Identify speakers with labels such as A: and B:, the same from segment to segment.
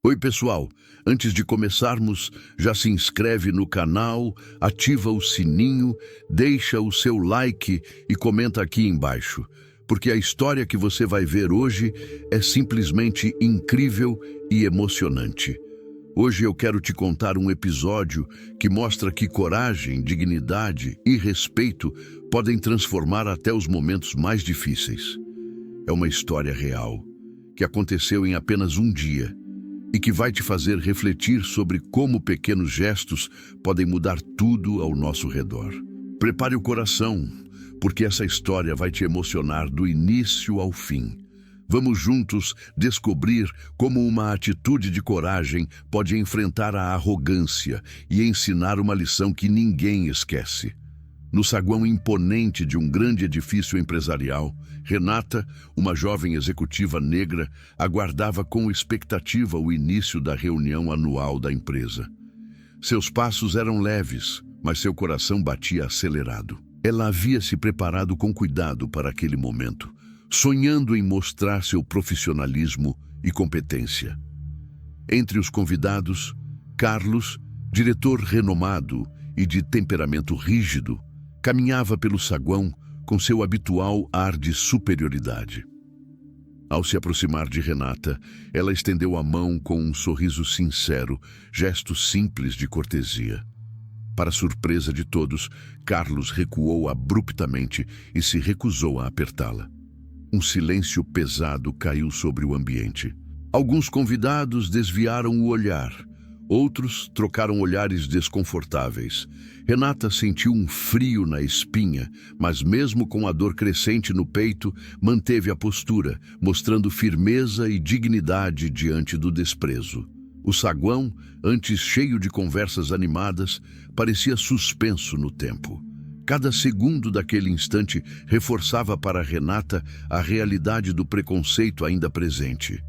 A: Oi, pessoal! Antes de começarmos, já se inscreve no canal, ativa o sininho, deixa o seu like e comenta aqui embaixo, porque a história que você vai ver hoje é simplesmente incrível e emocionante. Hoje eu quero te contar um episódio que mostra que coragem, dignidade e respeito podem transformar até os momentos mais difíceis. É uma história real, que aconteceu em apenas um dia, e que vai te fazer refletir sobre como pequenos gestos podem mudar tudo ao nosso redor. Prepare o coração, porque essa história vai te emocionar do início ao fim. Vamos juntos descobrir como uma atitude de coragem pode enfrentar a arrogância e ensinar uma lição que ninguém esquece. No saguão imponente de um grande edifício empresarial, Renata, uma jovem executiva negra, aguardava com expectativa o início da reunião anual da empresa. Seus passos eram leves, mas seu coração batia acelerado. Ela havia se preparado com cuidado para aquele momento, sonhando em mostrar seu profissionalismo e competência. Entre os convidados, Carlos, diretor renomado e de temperamento rígido, caminhava pelo saguão com seu habitual ar de superioridade. Ao se aproximar de Renata, ela estendeu a mão com um sorriso sincero, gesto simples de cortesia. Para surpresa de todos, Carlos recuou abruptamente e se recusou a apertá-la. Um silêncio pesado caiu sobre o ambiente. Alguns convidados desviaram o olhar. Outros trocaram olhares desconfortáveis. Renata sentiu um frio na espinha, mas mesmo com a dor crescente no peito, manteve a postura, mostrando firmeza e dignidade diante do desprezo. O saguão, antes cheio de conversas animadas, parecia suspenso no tempo. Cada segundo daquele instante reforçava para Renata a realidade do preconceito ainda presente,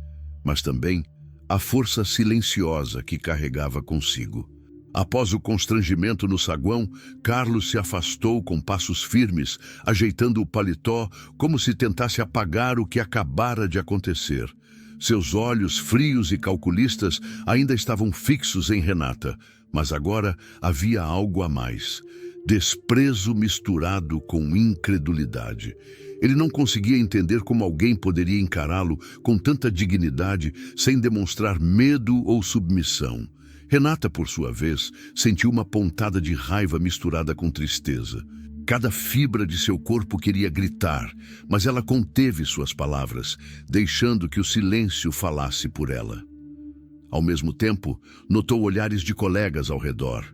A: mas também a força silenciosa que carregava consigo. Após o constrangimento no saguão, Carlos se afastou com passos firmes, ajeitando o paletó como se tentasse apagar o que acabara de acontecer. Seus olhos frios e calculistas ainda estavam fixos em Renata, mas agora havia algo a mais. Desprezo misturado com incredulidade. Ele não conseguia entender como alguém poderia encará-lo com tanta dignidade sem demonstrar medo ou submissão. Renata, por sua vez, sentiu uma pontada de raiva misturada com tristeza. Cada fibra de seu corpo queria gritar, mas ela conteve suas palavras, deixando que o silêncio falasse por ela. Ao mesmo tempo, notou olhares de colegas ao redor.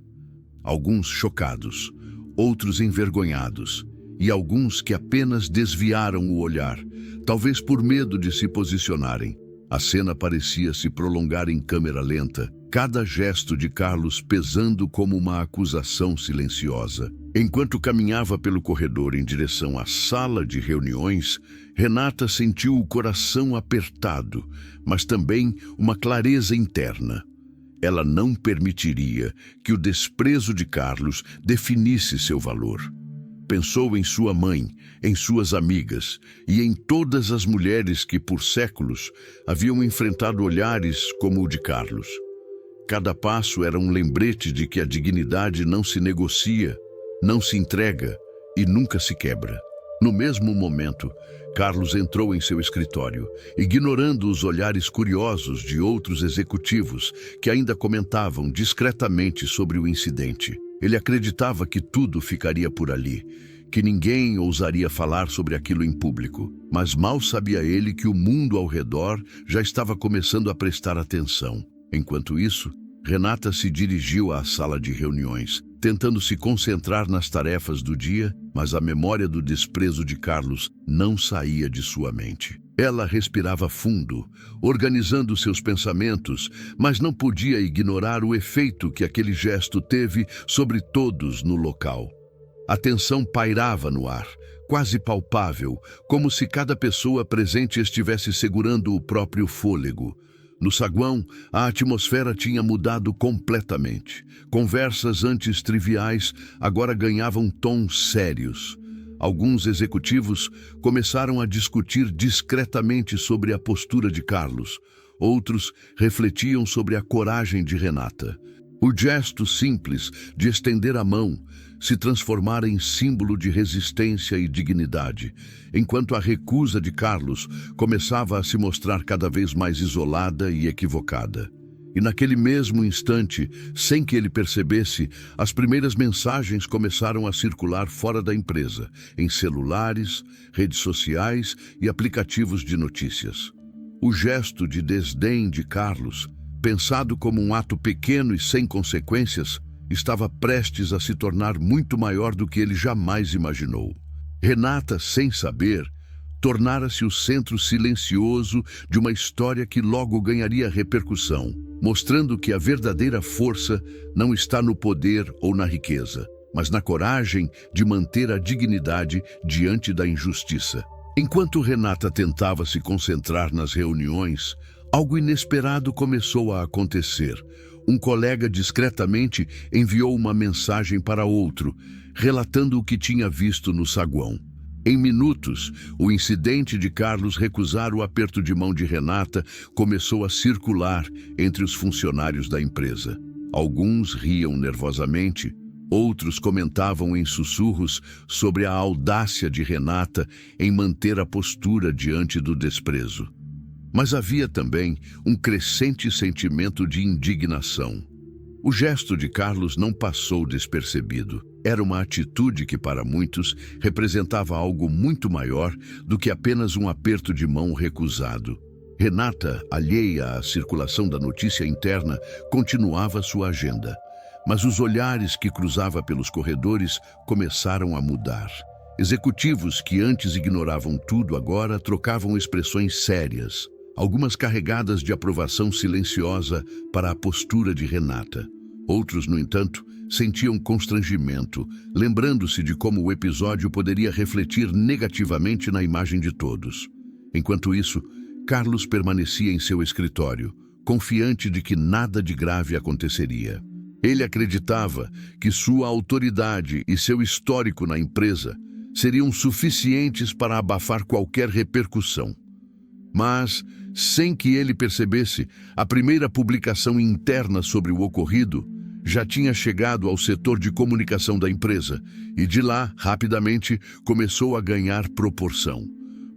A: Alguns chocados, outros envergonhados, e alguns que apenas desviaram o olhar, talvez por medo de se posicionarem. A cena parecia se prolongar em câmera lenta, cada gesto de Carlos pesando como uma acusação silenciosa. Enquanto caminhava pelo corredor em direção à sala de reuniões, Renata sentiu o coração apertado, mas também uma clareza interna. Ela não permitiria que o desprezo de Carlos definisse seu valor. Pensou em sua mãe, em suas amigas e em todas as mulheres que, por séculos, haviam enfrentado olhares como o de Carlos. Cada passo era um lembrete de que a dignidade não se negocia, não se entrega e nunca se quebra. No mesmo momento, Carlos entrou em seu escritório, ignorando os olhares curiosos de outros executivos que ainda comentavam discretamente sobre o incidente. Ele acreditava que tudo ficaria por ali, que ninguém ousaria falar sobre aquilo em público. Mas mal sabia ele que o mundo ao redor já estava começando a prestar atenção. Enquanto isso, Renata se dirigiu à sala de reuniões, tentando se concentrar nas tarefas do dia, mas a memória do desprezo de Carlos não saía de sua mente. Ela respirava fundo, organizando seus pensamentos, mas não podia ignorar o efeito que aquele gesto teve sobre todos no local. A tensão pairava no ar, quase palpável, como se cada pessoa presente estivesse segurando o próprio fôlego. No saguão, a atmosfera tinha mudado completamente. Conversas antes triviais agora ganhavam tons sérios. Alguns executivos começaram a discutir discretamente sobre a postura de Carlos. Outros refletiam sobre a coragem de Renata. O gesto simples de estender a mão se transformara em símbolo de resistência e dignidade, enquanto a recusa de Carlos começava a se mostrar cada vez mais isolada e equivocada. E naquele mesmo instante, sem que ele percebesse, as primeiras mensagens começaram a circular fora da empresa, em celulares, redes sociais e aplicativos de notícias. O gesto de desdém de Carlos, pensado como um ato pequeno e sem consequências, estava prestes a se tornar muito maior do que ele jamais imaginou. Renata, sem saber, tornara-se o centro silencioso de uma história que logo ganharia repercussão, mostrando que a verdadeira força não está no poder ou na riqueza, mas na coragem de manter a dignidade diante da injustiça. Enquanto Renata tentava se concentrar nas reuniões, algo inesperado começou a acontecer. Um colega discretamente enviou uma mensagem para outro, relatando o que tinha visto no saguão. Em minutos, o incidente de Carlos recusar o aperto de mão de Renata começou a circular entre os funcionários da empresa. Alguns riam nervosamente, outros comentavam em sussurros sobre a audácia de Renata em manter a postura diante do desprezo. Mas havia também um crescente sentimento de indignação. O gesto de Carlos não passou despercebido. Era uma atitude que, para muitos, representava algo muito maior do que apenas um aperto de mão recusado. Renata, alheia à circulação da notícia interna, continuava sua agenda. Mas os olhares que cruzava pelos corredores começaram a mudar. Executivos que antes ignoravam tudo agora trocavam expressões sérias, algumas carregadas de aprovação silenciosa para a postura de Renata. Outros, no entanto, sentiam constrangimento, lembrando-se de como o episódio poderia refletir negativamente na imagem de todos. Enquanto isso, Carlos permanecia em seu escritório, confiante de que nada de grave aconteceria. Ele acreditava que sua autoridade e seu histórico na empresa seriam suficientes para abafar qualquer repercussão. Mas, sem que ele percebesse, a primeira publicação interna sobre o ocorrido já tinha chegado ao setor de comunicação da empresa e de lá, rapidamente, começou a ganhar proporção.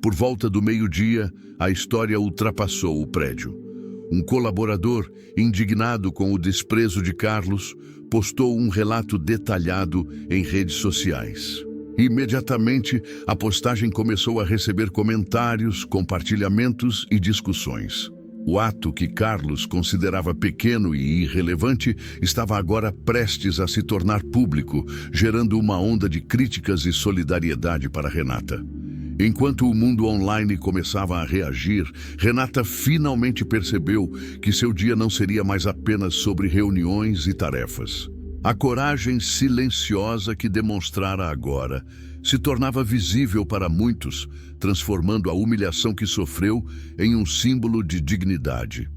A: Por volta do meio-dia, a história ultrapassou o prédio. Um colaborador, indignado com o desprezo de Carlos, postou um relato detalhado em redes sociais. Imediatamente, a postagem começou a receber comentários, compartilhamentos e discussões. O ato que Carlos considerava pequeno e irrelevante estava agora prestes a se tornar público, gerando uma onda de críticas e solidariedade para Renata. Enquanto o mundo online começava a reagir, Renata finalmente percebeu que seu dia não seria mais apenas sobre reuniões e tarefas. A coragem silenciosa que demonstrara agora se tornava visível para muitos, transformando a humilhação que sofreu em um símbolo de dignidade.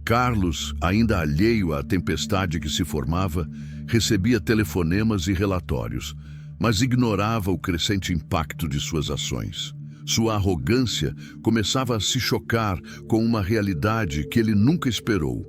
A: Carlos, ainda alheio à tempestade que se formava, recebia telefonemas e relatórios, mas ignorava o crescente impacto de suas ações. Sua arrogância começava a se chocar com uma realidade que ele nunca esperou.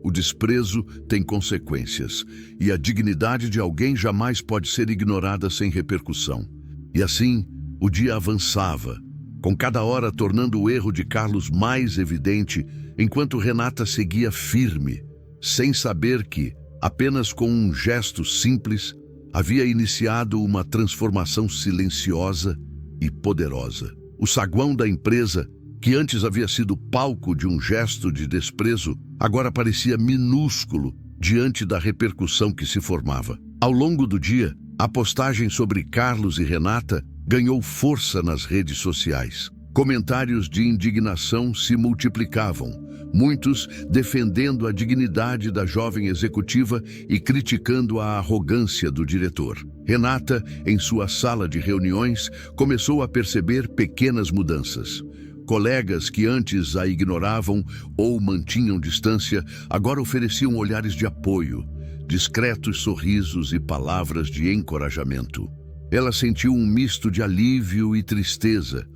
A: O desprezo tem consequências, e a dignidade de alguém jamais pode ser ignorada sem repercussão. E assim, o dia avançava, com cada hora tornando o erro de Carlos mais evidente, enquanto Renata seguia firme, sem saber que, apenas com um gesto simples, havia iniciado uma transformação silenciosa e poderosa. O saguão da empresa, que antes havia sido palco de um gesto de desprezo, agora parecia minúsculo diante da repercussão que se formava. Ao longo do dia, a postagem sobre Carlos e Renata ganhou força nas redes sociais. Comentários de indignação se multiplicavam, muitos defendendo a dignidade da jovem executiva e criticando a arrogância do diretor. Renata, em sua sala de reuniões, começou a perceber pequenas mudanças. Colegas que antes a ignoravam ou mantinham distância, agora ofereciam olhares de apoio, discretos sorrisos e palavras de encorajamento. Ela sentiu um misto de alívio e tristeza.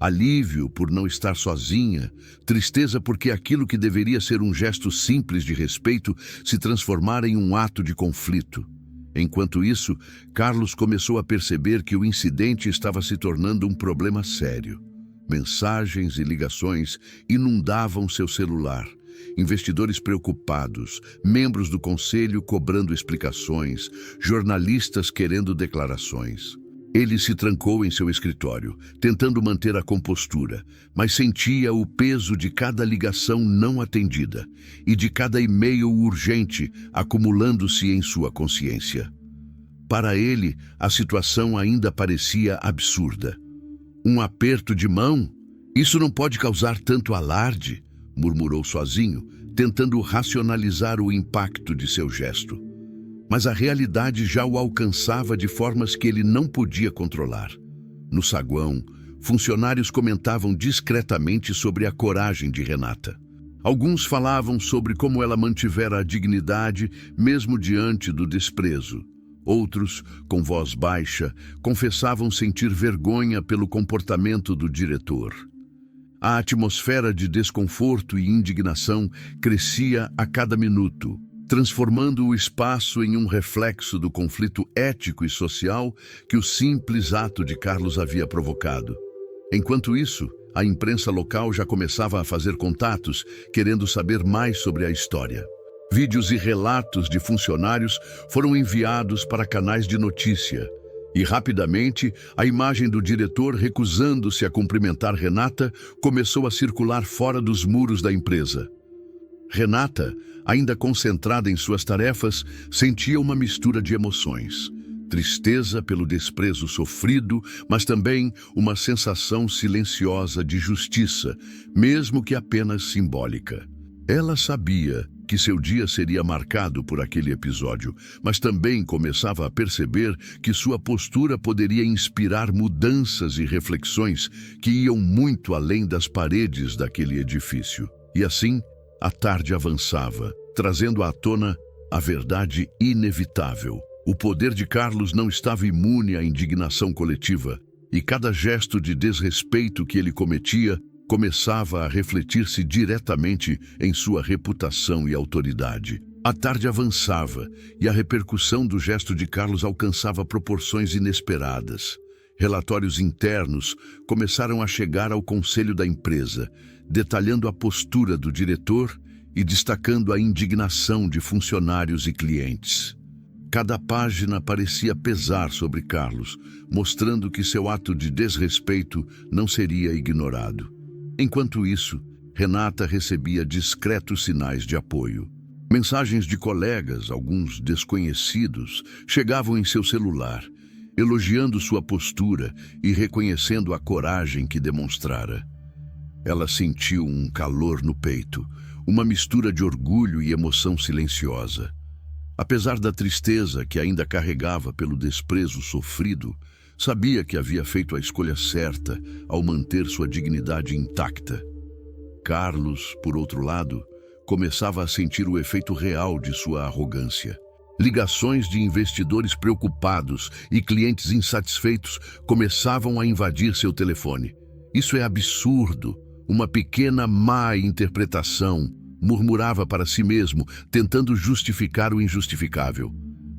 A: alívio por não estar sozinha, tristeza porque aquilo que deveria ser um gesto simples de respeito se transformara em um ato de conflito. Enquanto isso, Carlos começou a perceber que o incidente estava se tornando um problema sério. Mensagens e ligações inundavam seu celular. Investidores preocupados, membros do conselho cobrando explicações, jornalistas querendo declarações. Ele se trancou em seu escritório, tentando manter a compostura, mas sentia o peso de cada ligação não atendida e de cada e-mail urgente acumulando-se em sua consciência. Para ele, a situação ainda parecia absurda. Um aperto de mão? Isso não pode causar tanto alarde, murmurou sozinho, tentando racionalizar o impacto de seu gesto. Mas a realidade já o alcançava de formas que ele não podia controlar. No saguão, funcionários comentavam discretamente sobre a coragem de Renata. Alguns falavam sobre como ela mantivera a dignidade mesmo diante do desprezo. Outros, com voz baixa, confessavam sentir vergonha pelo comportamento do diretor. A atmosfera de desconforto e indignação crescia a cada minuto, transformando o espaço em um reflexo do conflito ético e social que o simples ato de Carlos havia provocado. Enquanto isso, a imprensa local já começava a fazer contatos, querendo saber mais sobre a história. Vídeos e relatos de funcionários foram enviados para canais de notícia, e rapidamente a imagem do diretor recusando-se a cumprimentar Renata começou a circular fora dos muros da empresa. Renata, ainda concentrada em suas tarefas, sentia uma mistura de emoções. Tristeza pelo desprezo sofrido, mas também uma sensação silenciosa de justiça, mesmo que apenas simbólica. Ela sabia que seu dia seria marcado por aquele episódio, mas também começava a perceber que sua postura poderia inspirar mudanças e reflexões que iam muito além das paredes daquele edifício. E assim, a tarde avançava, trazendo à tona a verdade inevitável. O poder de Carlos não estava imune à indignação coletiva, e cada gesto de desrespeito que ele cometia começava a refletir-se diretamente em sua reputação e autoridade. A tarde avançava, e a repercussão do gesto de Carlos alcançava proporções inesperadas. Relatórios internos começaram a chegar ao conselho da empresa, detalhando a postura do diretor e destacando a indignação de funcionários e clientes. Cada página parecia pesar sobre Carlos, mostrando que seu ato de desrespeito não seria ignorado. Enquanto isso, Renata recebia discretos sinais de apoio. Mensagens de colegas, alguns desconhecidos, chegavam em seu celular, elogiando sua postura e reconhecendo a coragem que demonstrara. Ela sentiu um calor no peito, uma mistura de orgulho e emoção silenciosa. Apesar da tristeza que ainda carregava pelo desprezo sofrido, sabia que havia feito a escolha certa ao manter sua dignidade intacta. Carlos, por outro lado, começava a sentir o efeito real de sua arrogância. Ligações de investidores preocupados e clientes insatisfeitos começavam a invadir seu telefone. Isso é absurdo, uma pequena má interpretação, murmurava para si mesmo, tentando justificar o injustificável.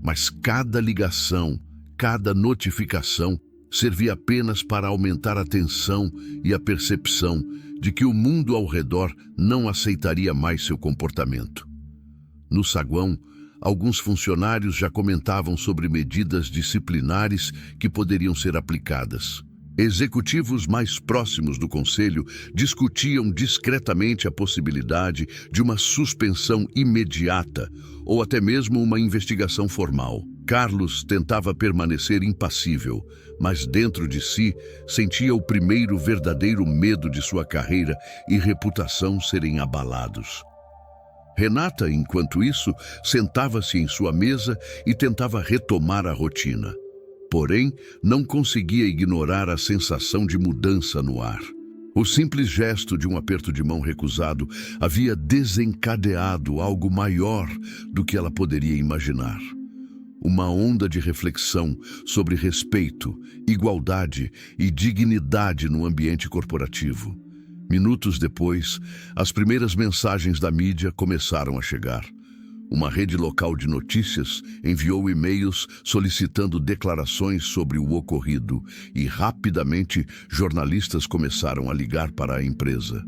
A: Mas cada ligação, cada notificação servia apenas para aumentar a tensão e a percepção de que o mundo ao redor não aceitaria mais seu comportamento. No saguão, alguns funcionários já comentavam sobre medidas disciplinares que poderiam ser aplicadas. Executivos mais próximos do conselho discutiam discretamente a possibilidade de uma suspensão imediata ou até mesmo uma investigação formal. Carlos tentava permanecer impassível, mas dentro de si sentia o primeiro verdadeiro medo de sua carreira e reputação serem abalados. Renata, enquanto isso, sentava-se em sua mesa e tentava retomar a rotina. Porém, não conseguia ignorar a sensação de mudança no ar. O simples gesto de um aperto de mão recusado havia desencadeado algo maior do que ela poderia imaginar. uma onda de reflexão sobre respeito, igualdade e dignidade no ambiente corporativo. Minutos depois, as primeiras mensagens da mídia começaram a chegar. Uma rede local de notícias enviou e-mails solicitando declarações sobre o ocorrido e, rapidamente, jornalistas começaram a ligar para a empresa.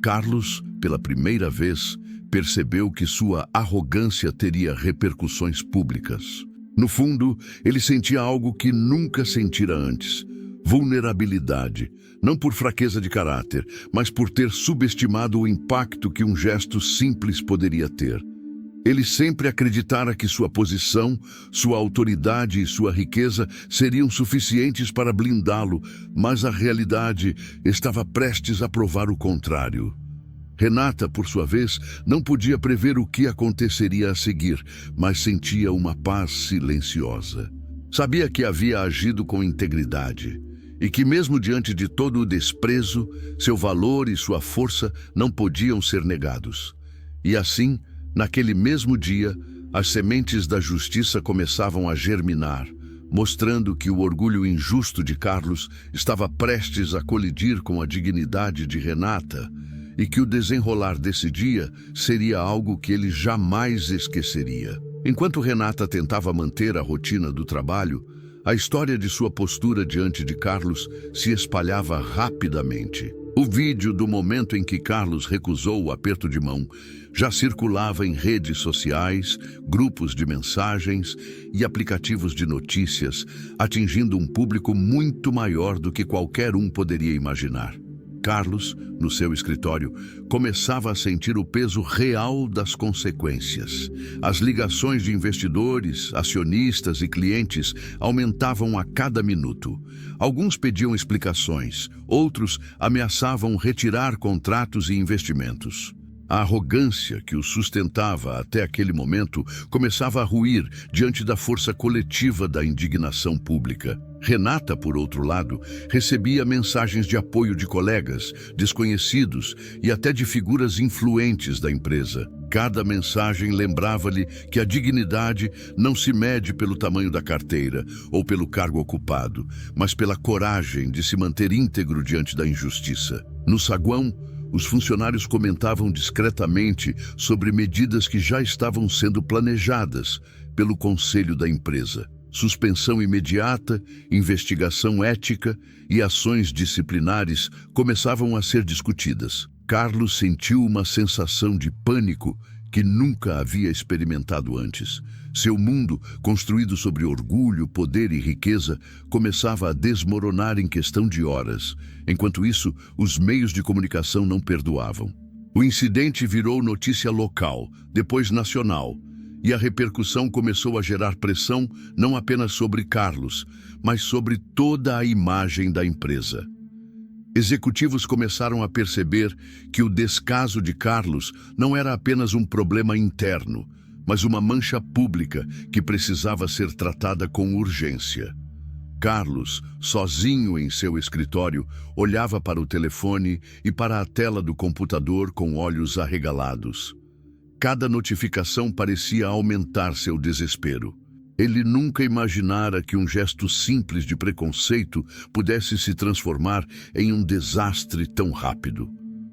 A: Carlos, pela primeira vez, percebeu que sua arrogância teria repercussões públicas. No fundo, ele sentia algo que nunca sentira antes: vulnerabilidade, não por fraqueza de caráter, mas por ter subestimado o impacto que um gesto simples poderia ter. Ele sempre acreditara que sua posição, sua autoridade e sua riqueza seriam suficientes para blindá-lo, mas a realidade estava prestes a provar o contrário. Renata, por sua vez, não podia prever o que aconteceria a seguir, mas sentia uma paz silenciosa. Sabia que havia agido com integridade e que, mesmo diante de todo o desprezo, seu valor e sua força não podiam ser negados. E assim, naquele mesmo dia, as sementes da justiça começavam a germinar, mostrando que o orgulho injusto de Carlos estava prestes a colidir com a dignidade de Renata e que o desenrolar desse dia seria algo que ele jamais esqueceria. Enquanto Renata tentava manter a rotina do trabalho, a história de sua postura diante de Carlos se espalhava rapidamente. O vídeo do momento em que Carlos recusou o aperto de mão já circulava em redes sociais, grupos de mensagens e aplicativos de notícias, atingindo um público muito maior do que qualquer um poderia imaginar. Carlos, no seu escritório, começava a sentir o peso real das consequências. As ligações de investidores, acionistas e clientes aumentavam a cada minuto. Alguns pediam explicações, outros ameaçavam retirar contratos e investimentos. A arrogância que o sustentava até aquele momento começava a ruir diante da força coletiva da indignação pública. Renata, por outro lado, recebia mensagens de apoio de colegas, desconhecidos e até de figuras influentes da empresa. Cada mensagem lembrava-lhe que a dignidade não se mede pelo tamanho da carteira ou pelo cargo ocupado, mas pela coragem de se manter íntegro diante da injustiça. No saguão, os funcionários comentavam discretamente sobre medidas que já estavam sendo planejadas pelo conselho da empresa. Suspensão imediata, investigação ética e ações disciplinares começavam a ser discutidas. Carlos sentiu uma sensação de pânico que nunca havia experimentado antes. Seu mundo, construído sobre orgulho, poder e riqueza, começava a desmoronar em questão de horas. Enquanto isso, os meios de comunicação não perdoavam. O incidente virou notícia local, depois nacional, e a repercussão começou a gerar pressão não apenas sobre Carlos, mas sobre toda a imagem da empresa. Executivos começaram a perceber que o descaso de Carlos não era apenas um problema interno, mas uma mancha pública que precisava ser tratada com urgência. Carlos, sozinho em seu escritório, olhava para o telefone e para a tela do computador com olhos arregalados. Cada notificação parecia aumentar seu desespero. Ele nunca imaginara que um gesto simples de preconceito pudesse se transformar em um desastre tão rápido.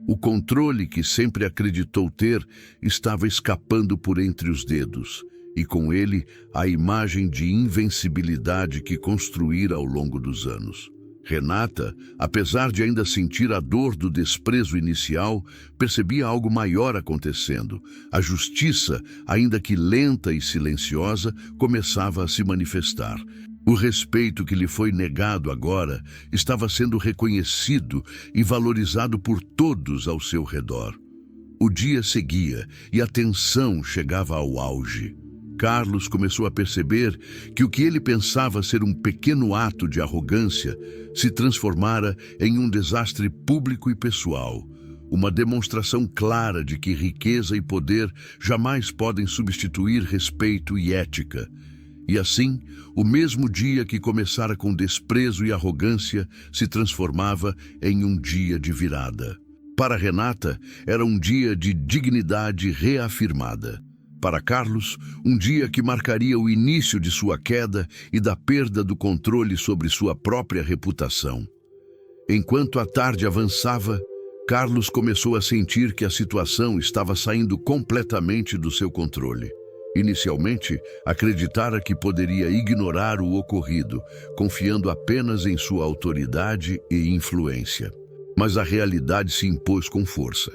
A: O controle que sempre acreditou ter estava escapando por entre os dedos, e com ele a imagem de invencibilidade que construíra ao longo dos anos. Renata, apesar de ainda sentir a dor do desprezo inicial, percebia algo maior acontecendo. A justiça, ainda que lenta e silenciosa, começava a se manifestar. O respeito que lhe foi negado agora estava sendo reconhecido e valorizado por todos ao seu redor. O dia seguia e a tensão chegava ao auge. Carlos começou a perceber que o que ele pensava ser um pequeno ato de arrogância se transformara em um desastre público e pessoal, uma demonstração clara de que riqueza e poder jamais podem substituir respeito e ética. E assim, o mesmo dia que começara com desprezo e arrogância se transformava em um dia de virada. Para Renata, era um dia de dignidade reafirmada. Para Carlos, um dia que marcaria o início de sua queda e da perda do controle sobre sua própria reputação. Enquanto a tarde avançava, Carlos começou a sentir que a situação estava saindo completamente do seu controle. Inicialmente, acreditara que poderia ignorar o ocorrido, confiando apenas em sua autoridade e influência. Mas a realidade se impôs com força.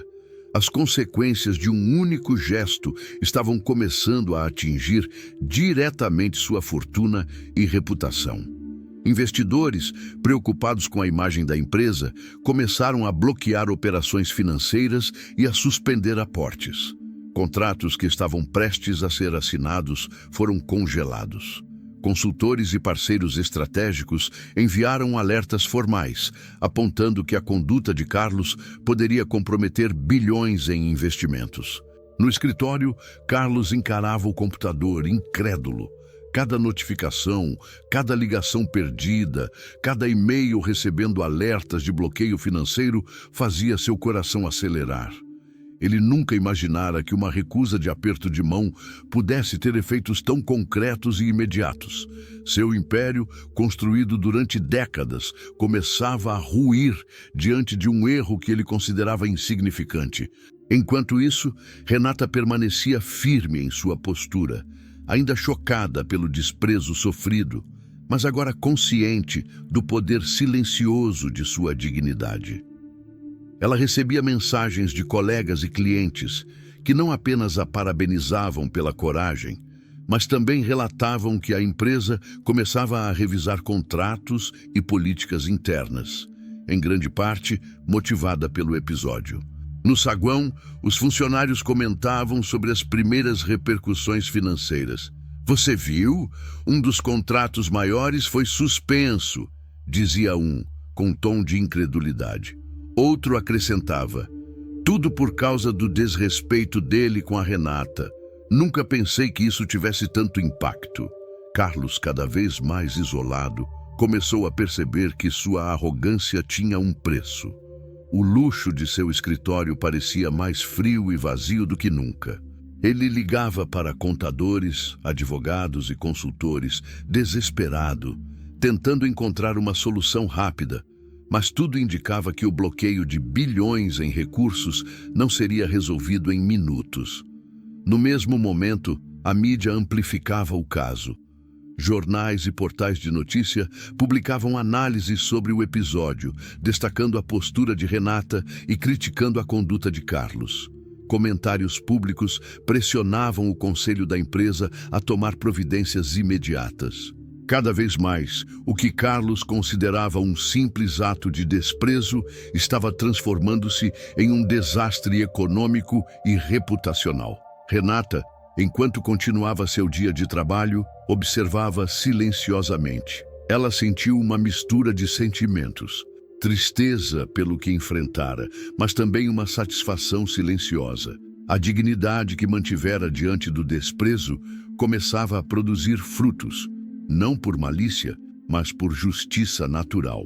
A: As consequências de um único gesto estavam começando a atingir diretamente sua fortuna e reputação. Investidores, preocupados com a imagem da empresa, começaram a bloquear operações financeiras e a suspender aportes. Contratos que estavam prestes a ser assinados foram congelados. Consultores e parceiros estratégicos enviaram alertas formais, apontando que a conduta de Carlos poderia comprometer bilhões em investimentos. No escritório, Carlos encarava o computador, incrédulo. Cada notificação, cada ligação perdida, cada e-mail recebendo alertas de bloqueio financeiro fazia seu coração acelerar. Ele nunca imaginara que uma recusa de aperto de mão pudesse ter efeitos tão concretos e imediatos. Seu império, construído durante décadas, começava a ruir diante de um erro que ele considerava insignificante. Enquanto isso, Renata permanecia firme em sua postura, ainda chocada pelo desprezo sofrido, mas agora consciente do poder silencioso de sua dignidade. Ela recebia mensagens de colegas e clientes que não apenas a parabenizavam pela coragem, mas também relatavam que a empresa começava a revisar contratos e políticas internas, em grande parte motivada pelo episódio. No saguão, os funcionários comentavam sobre as primeiras repercussões financeiras. "Você viu? Um dos contratos maiores foi suspenso", dizia um, com tom de incredulidade. Outro acrescentava: "Tudo por causa do desrespeito dele com a Renata. Nunca pensei que isso tivesse tanto impacto." Carlos, cada vez mais isolado, começou a perceber que sua arrogância tinha um preço. O luxo de seu escritório parecia mais frio e vazio do que nunca. Ele ligava para contadores, advogados e consultores, desesperado, tentando encontrar uma solução rápida, mas tudo indicava que o bloqueio de bilhões em recursos não seria resolvido em minutos. No mesmo momento, a mídia amplificava o caso. Jornais e portais de notícia publicavam análises sobre o episódio, destacando a postura de Renata e criticando a conduta de Carlos. Comentários públicos pressionavam o conselho da empresa a tomar providências imediatas. Cada vez mais, o que Carlos considerava um simples ato de desprezo estava transformando-se em um desastre econômico e reputacional. Renata, enquanto continuava seu dia de trabalho, observava silenciosamente. Ela sentiu uma mistura de sentimentos. Tristeza pelo que enfrentara, mas também uma satisfação silenciosa. A dignidade que mantivera diante do desprezo começava a produzir frutos, não por malícia, mas por justiça natural.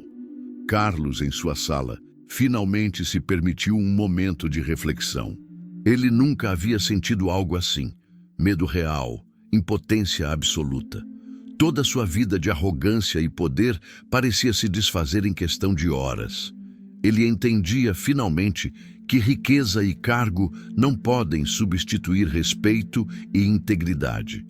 A: Carlos, em sua sala, finalmente se permitiu um momento de reflexão. Ele nunca havia sentido algo assim. Medo real, impotência absoluta. Toda sua vida de arrogância e poder parecia se desfazer em questão de horas. Ele entendia, finalmente, que riqueza e cargo não podem substituir respeito e integridade.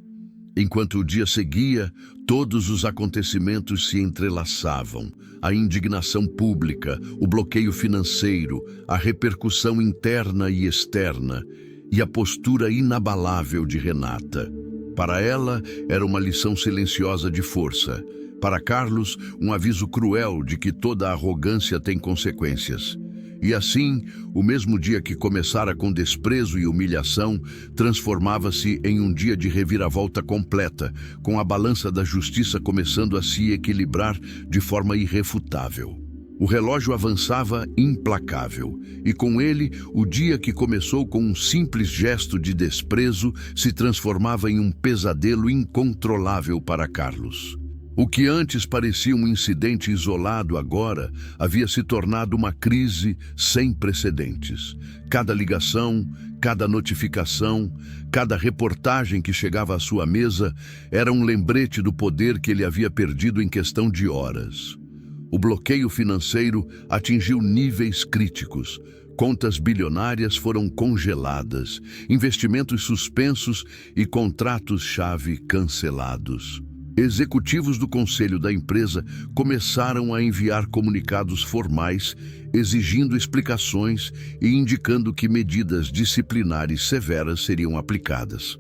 A: Enquanto o dia seguia, todos os acontecimentos se entrelaçavam. A indignação pública, o bloqueio financeiro, a repercussão interna e externa, e a postura inabalável de Renata. Para ela, era uma lição silenciosa de força. Para Carlos, um aviso cruel de que toda arrogância tem consequências. E assim, o mesmo dia que começara com desprezo e humilhação, transformava-se em um dia de reviravolta completa, com a balança da justiça começando a se equilibrar de forma irrefutável. O relógio avançava implacável, e com ele, o dia que começou com um simples gesto de desprezo se transformava em um pesadelo incontrolável para Carlos. O que antes parecia um incidente isolado agora havia se tornado uma crise sem precedentes. Cada ligação, cada notificação, cada reportagem que chegava à sua mesa era um lembrete do poder que ele havia perdido em questão de horas. O bloqueio financeiro atingiu níveis críticos. Contas bilionárias foram congeladas, investimentos suspensos e contratos-chave cancelados. Executivos do conselho da empresa começaram a enviar comunicados formais, exigindo explicações e indicando que medidas disciplinares severas seriam aplicadas.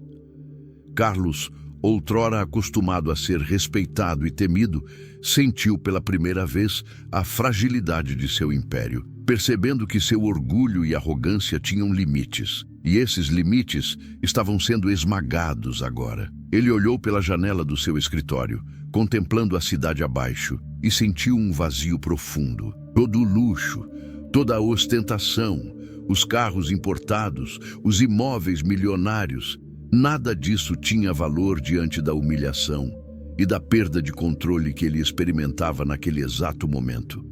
A: Carlos, outrora acostumado a ser respeitado e temido, sentiu pela primeira vez a fragilidade de seu império, percebendo que seu orgulho e arrogância tinham limites, e esses limites estavam sendo esmagados agora. Ele olhou pela janela do seu escritório, contemplando a cidade abaixo, e sentiu um vazio profundo. Todo o luxo, toda a ostentação, os carros importados, os imóveis milionários, nada disso tinha valor diante da humilhação e da perda de controle que ele experimentava naquele exato momento.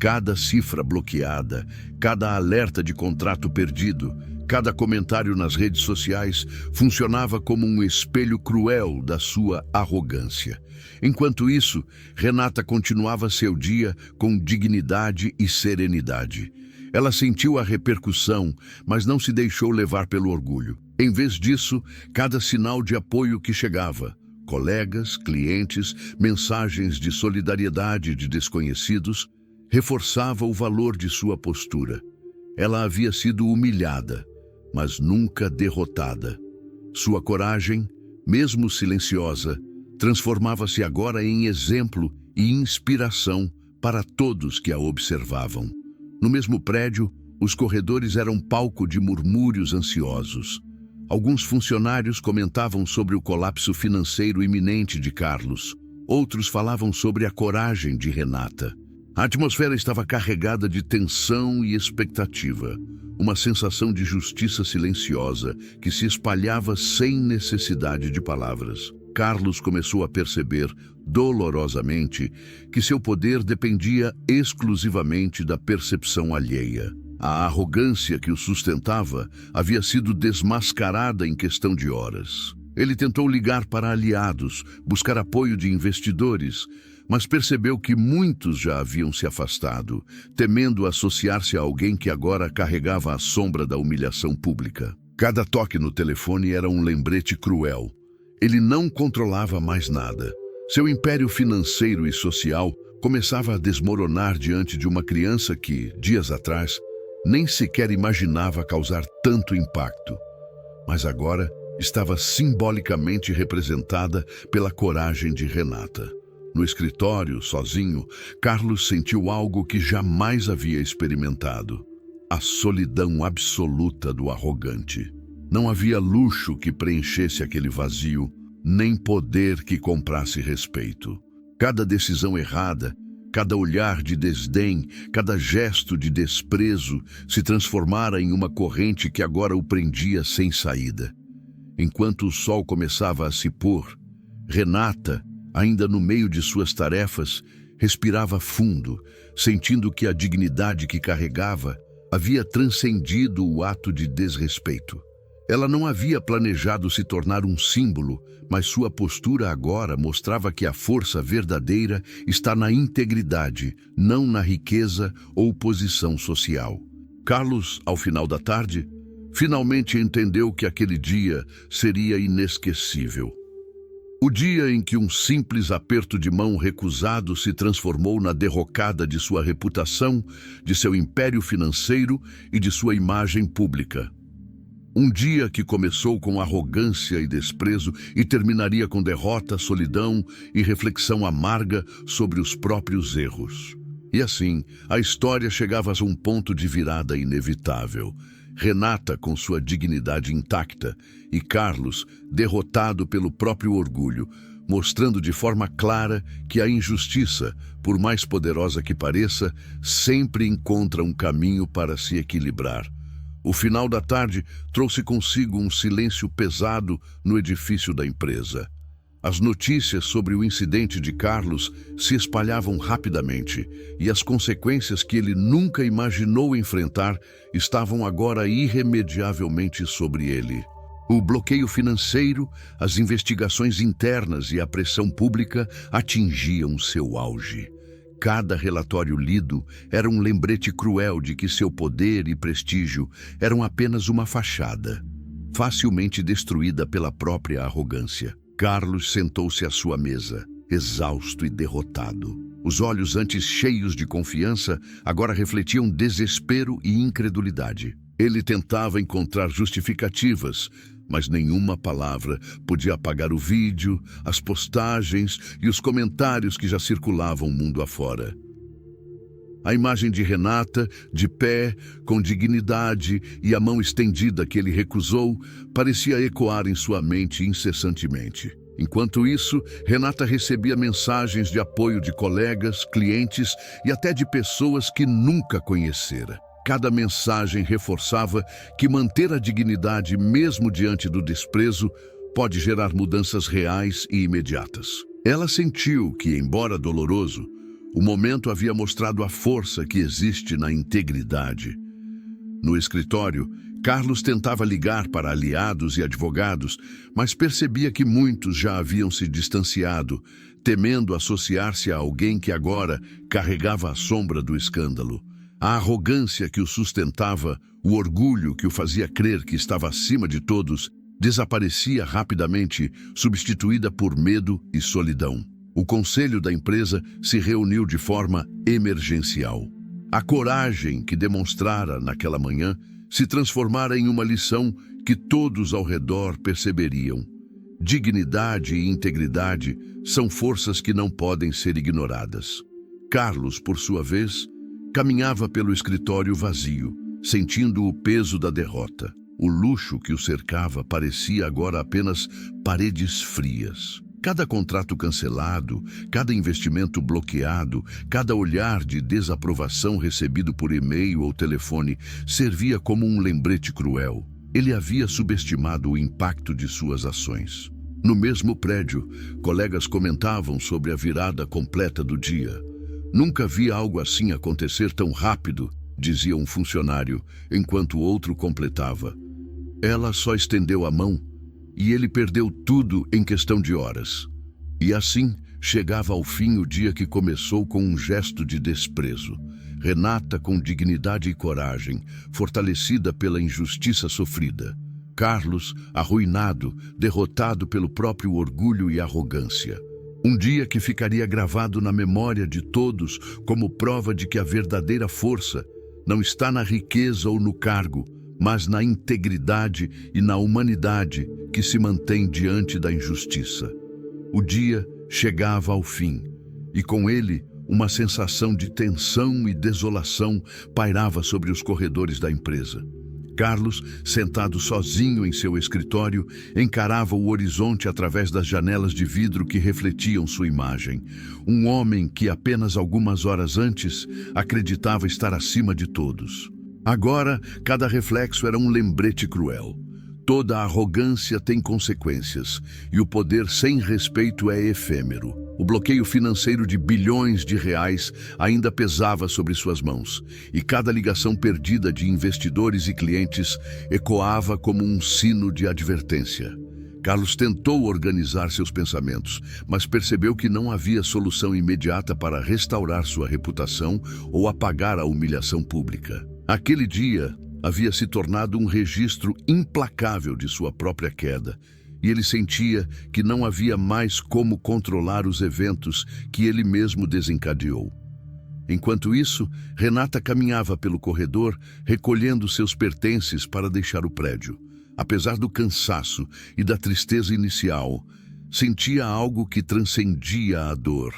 A: Cada cifra bloqueada, cada alerta de contrato perdido, cada comentário nas redes sociais funcionava como um espelho cruel da sua arrogância. Enquanto isso, Renata continuava seu dia com dignidade e serenidade. Ela sentiu a repercussão, mas não se deixou levar pelo orgulho. Em vez disso, cada sinal de apoio que chegava, colegas, clientes, mensagens de solidariedade de desconhecidos, reforçava o valor de sua postura. Ela havia sido humilhada, mas nunca derrotada. Sua coragem, mesmo silenciosa, transformava-se agora em exemplo e inspiração para todos que a observavam. No mesmo prédio, os corredores eram palco de murmúrios ansiosos. Alguns funcionários comentavam sobre o colapso financeiro iminente de Carlos. Outros falavam sobre a coragem de Renata. A atmosfera estava carregada de tensão e expectativa, uma sensação de justiça silenciosa que se espalhava sem necessidade de palavras. Carlos começou a perceber, dolorosamente, que seu poder dependia exclusivamente da percepção alheia. A arrogância que o sustentava havia sido desmascarada em questão de horas. Ele tentou ligar para aliados, buscar apoio de investidores, mas percebeu que muitos já haviam se afastado, temendo associar-se a alguém que agora carregava a sombra da humilhação pública. Cada toque no telefone era um lembrete cruel. Ele não controlava mais nada. Seu império financeiro e social começava a desmoronar diante de uma criança que, dias atrás, nem sequer imaginava causar tanto impacto. Mas agora estava simbolicamente representada pela coragem de Renata. No escritório, sozinho, Carlos sentiu algo que jamais havia experimentado: a solidão absoluta do arrogante. Não havia luxo que preenchesse aquele vazio, nem poder que comprasse respeito. Cada decisão errada, cada olhar de desdém, cada gesto de desprezo se transformara em uma corrente que agora o prendia sem saída. Enquanto o sol começava a se pôr, Renata, ainda no meio de suas tarefas, respirava fundo, sentindo que a dignidade que carregava havia transcendido o ato de desrespeito. Ela não havia planejado se tornar um símbolo, mas sua postura agora mostrava que a força verdadeira está na integridade, não na riqueza ou posição social. Carlos, ao final da tarde, finalmente entendeu que aquele dia seria inesquecível. O dia em que um simples aperto de mão recusado se transformou na derrocada de sua reputação, de seu império financeiro e de sua imagem pública. Um dia que começou com arrogância e desprezo e terminaria com derrota, solidão e reflexão amarga sobre os próprios erros. E assim, a história chegava a um ponto de virada inevitável. Renata com sua dignidade intacta e Carlos derrotado pelo próprio orgulho, mostrando de forma clara que a injustiça, por mais poderosa que pareça, sempre encontra um caminho para se equilibrar. O final da tarde trouxe consigo um silêncio pesado no edifício da empresa. As notícias sobre o incidente de Carlos se espalhavam rapidamente e as consequências que ele nunca imaginou enfrentar estavam agora irremediavelmente sobre ele. O bloqueio financeiro, as investigações internas e a pressão pública atingiam seu auge. Cada relatório lido era um lembrete cruel de que seu poder e prestígio eram apenas uma fachada, facilmente destruída pela própria arrogância. Carlos sentou-se à sua mesa, exausto e derrotado. Os olhos antes cheios de confiança agora refletiam desespero e incredulidade. Ele tentava encontrar justificativas, mas nenhuma palavra podia apagar o vídeo, as postagens e os comentários que já circulavam mundo afora. A imagem de Renata, de pé, com dignidade e a mão estendida que ele recusou, parecia ecoar em sua mente incessantemente. Enquanto isso, Renata recebia mensagens de apoio de colegas, clientes e até de pessoas que nunca conhecera. Cada mensagem reforçava que manter a dignidade mesmo diante do desprezo pode gerar mudanças reais e imediatas. Ela sentiu que, embora doloroso, o momento havia mostrado a força que existe na integridade. No escritório, Carlos tentava ligar para aliados e advogados, mas percebia que muitos já haviam se distanciado, temendo associar-se a alguém que agora carregava a sombra do escândalo. A arrogância que o sustentava, o orgulho que o fazia crer que estava acima de todos, desaparecia rapidamente, substituída por medo e solidão. O conselho da empresa se reuniu de forma emergencial. A coragem que demonstrara naquela manhã se transformara em uma lição que todos ao redor perceberiam. Dignidade e integridade são forças que não podem ser ignoradas. Carlos, por sua vez, caminhava pelo escritório vazio, sentindo o peso da derrota. O luxo que o cercava parecia agora apenas paredes frias. Cada contrato cancelado, cada investimento bloqueado, cada olhar de desaprovação recebido por e-mail ou telefone servia como um lembrete cruel. Ele havia subestimado o impacto de suas ações. No mesmo prédio, colegas comentavam sobre a virada completa do dia. Nunca vi algo assim acontecer tão rápido, dizia um funcionário, enquanto o outro completava. Ela só estendeu a mão e ele perdeu tudo em questão de horas. E assim chegava ao fim o dia que começou com um gesto de desprezo. Renata com dignidade e coragem, fortalecida pela injustiça sofrida. Carlos, arruinado, derrotado pelo próprio orgulho e arrogância. Um dia que ficaria gravado na memória de todos como prova de que a verdadeira força não está na riqueza ou no cargo, mas na integridade e na humanidade que se mantém diante da injustiça. O dia chegava ao fim, e com ele uma sensação de tensão e desolação pairava sobre os corredores da empresa. Carlos, sentado sozinho em seu escritório, encarava o horizonte através das janelas de vidro que refletiam sua imagem. Um homem que apenas algumas horas antes acreditava estar acima de todos. Agora, cada reflexo era um lembrete cruel. Toda arrogância tem consequências, e o poder sem respeito é efêmero. O bloqueio financeiro de bilhões de reais ainda pesava sobre suas mãos, e cada ligação perdida de investidores e clientes ecoava como um sino de advertência. Carlos tentou organizar seus pensamentos, mas percebeu que não havia solução imediata para restaurar sua reputação ou apagar a humilhação pública. Aquele dia havia se tornado um registro implacável de sua própria queda, e ele sentia que não havia mais como controlar os eventos que ele mesmo desencadeou. Enquanto isso, Renata caminhava pelo corredor, recolhendo seus pertences para deixar o prédio. Apesar do cansaço e da tristeza inicial, sentia algo que transcendia a dor,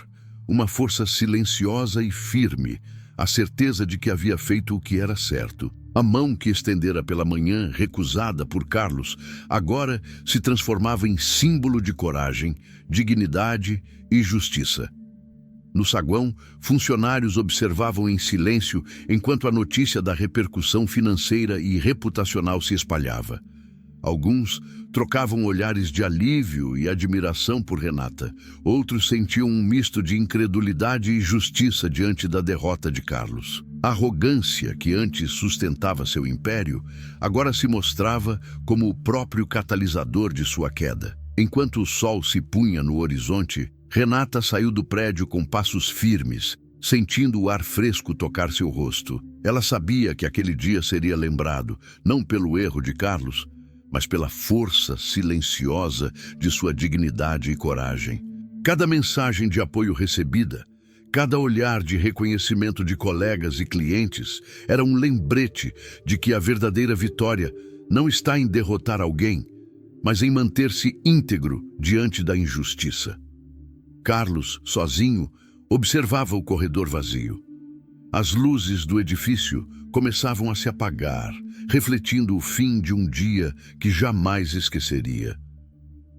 A: uma força silenciosa e firme, a certeza de que havia feito o que era certo. A mão que estendera pela manhã, recusada por Carlos, agora se transformava em símbolo de coragem, dignidade e justiça. No saguão, funcionários observavam em silêncio enquanto a notícia da repercussão financeira e reputacional se espalhava. Alguns trocavam olhares de alívio e admiração por Renata. Outros sentiam um misto de incredulidade e justiça diante da derrota de Carlos. A arrogância que antes sustentava seu império, agora se mostrava como o próprio catalisador de sua queda. Enquanto o sol se punha no horizonte, Renata saiu do prédio com passos firmes, sentindo o ar fresco tocar seu rosto. Ela sabia que aquele dia seria lembrado, não pelo erro de Carlos, mas pela força silenciosa de sua dignidade e coragem. Cada mensagem de apoio recebida, cada olhar de reconhecimento de colegas e clientes era um lembrete de que a verdadeira vitória não está em derrotar alguém, mas em manter-se íntegro diante da injustiça. Carlos, sozinho, observava o corredor vazio. As luzes do edifício começavam a se apagar, refletindo o fim de um dia que jamais esqueceria.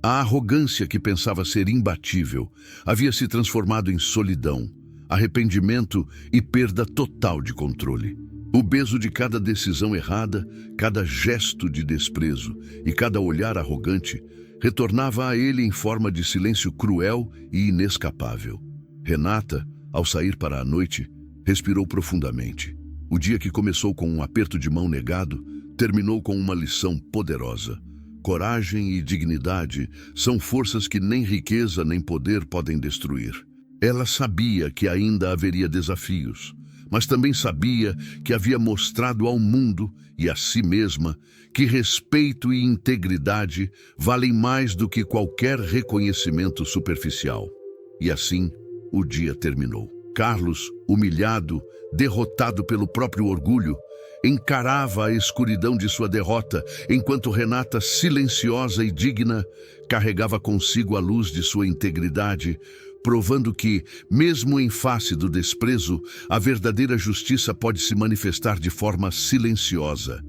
A: A arrogância que pensava ser imbatível havia se transformado em solidão, arrependimento e perda total de controle. O peso de cada decisão errada, cada gesto de desprezo e cada olhar arrogante retornava a ele em forma de silêncio cruel e inescapável. Renata, ao sair para a noite, respirou profundamente. O dia que começou com um aperto de mão negado, terminou com uma lição poderosa. Coragem e dignidade são forças que nem riqueza nem poder podem destruir. Ela sabia que ainda haveria desafios, mas também sabia que havia mostrado ao mundo e a si mesma que respeito e integridade valem mais do que qualquer reconhecimento superficial. E assim, o dia terminou. Carlos, humilhado, derrotado pelo próprio orgulho, encarava a escuridão de sua derrota, enquanto Renata, silenciosa e digna, carregava consigo a luz de sua integridade, provando que, mesmo em face do desprezo, a verdadeira justiça pode se manifestar de forma silenciosa,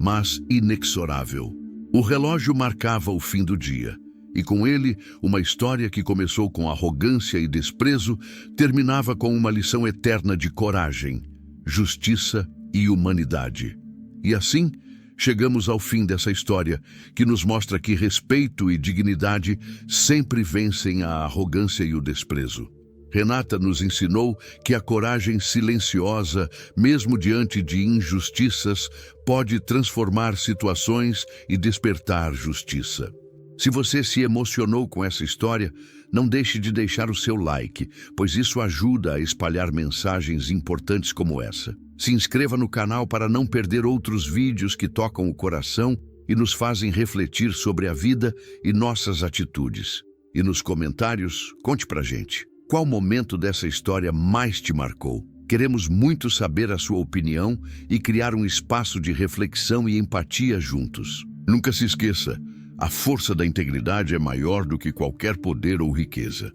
A: mas inexorável. O relógio marcava o fim do dia, e com ele, uma história que começou com arrogância e desprezo, terminava com uma lição eterna de coragem, justiça e humanidade. E assim, chegamos ao fim dessa história, que nos mostra que respeito e dignidade sempre vencem a arrogância e o desprezo. Renata nos ensinou que a coragem silenciosa, mesmo diante de injustiças, pode transformar situações e despertar justiça. Se você se emocionou com essa história, não deixe de deixar o seu like, pois isso ajuda a espalhar mensagens importantes como essa. Se inscreva no canal para não perder outros vídeos que tocam o coração e nos fazem refletir sobre a vida e nossas atitudes. E nos comentários, conte pra gente, qual momento dessa história mais te marcou? Queremos muito saber a sua opinião e criar um espaço de reflexão e empatia juntos. Nunca se esqueça, a força da integridade é maior do que qualquer poder ou riqueza.